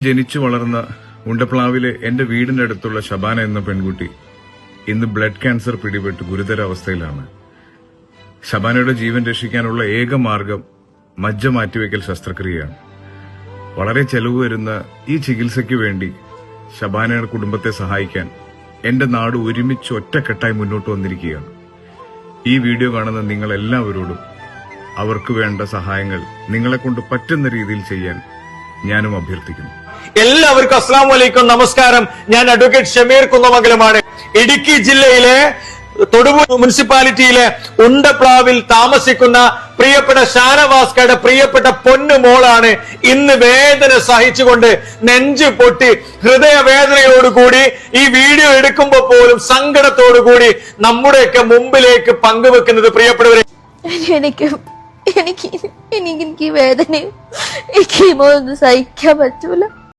ജനിച്ചു വളർന്ന ഉണ്ടപ്ലാവിലെ എന്റെ വീടിന്റെ അടുത്തുള്ള ശബാന എന്ന പെൺകുട്ടി ഇന്ന് ബ്ലഡ് ക്യാൻസർ പിടിപെട്ട് ഗുരുതരാവസ്ഥയിലാണ്. ശബാനയുടെ ജീവൻ രക്ഷിക്കാനുള്ള ഏക മാർഗം മജ്ജ മാറ്റിവെക്കൽ ശസ്ത്രക്രിയയാണ്. വളരെ ചെലവ് വരുന്ന ഈ ചികിത്സയ്ക്ക് വേണ്ടി ശബാനയുടെ കുടുംബത്തെ സഹായിക്കാൻ എന്റെ നാട് ഒരുമിച്ച് ഒറ്റക്കെട്ടായി മുന്നോട്ട് വന്നിരിക്കുകയാണ്. ഈ വീഡിയോ കാണുന്ന നിങ്ങൾ എല്ലാവരോടും അവർക്ക് വേണ്ട സഹായങ്ങൾ നിങ്ങളെക്കൊണ്ട് പറ്റുന്ന രീതിയിൽ ചെയ്യാൻ ഞാനും അഭ്യർത്ഥിക്കുന്നു. എല്ലാവർക്കും അസ്സലാമു അലൈക്കും, നമസ്കാരം. ഞാൻ അഡ്വക്കേറ്റ് ഷമീർ കുന്നമംഗലമാണ്. ഇടുക്കി ജില്ലയിലെ തൊടുപുഴ മുനിസിപ്പാലിറ്റിയിലെ ഉണ്ടപ്ലാവിൽ താമസിക്കുന്ന പ്രിയപ്പെട്ട ഷാനവാസ്കയുടെ പ്രിയപ്പെട്ട പൊന്നു മോളാണ് ഇന്ന് വേദന സഹിച്ചുകൊണ്ട് നെഞ്ചു പൊട്ടി ഹൃദയവേദനയോടുകൂടി ഈ വീഡിയോ എടുക്കുമ്പോൾ പോലും സങ്കടത്തോടുകൂടി നമ്മുടെയൊക്കെ മുമ്പിലേക്ക് പങ്കുവെക്കുന്നത്. പ്രിയപ്പെട്ടവരെ, എനിക്ക് വേദനയും ഈ കീമോ ഒന്നും സഹിക്കാൻ പറ്റൂല.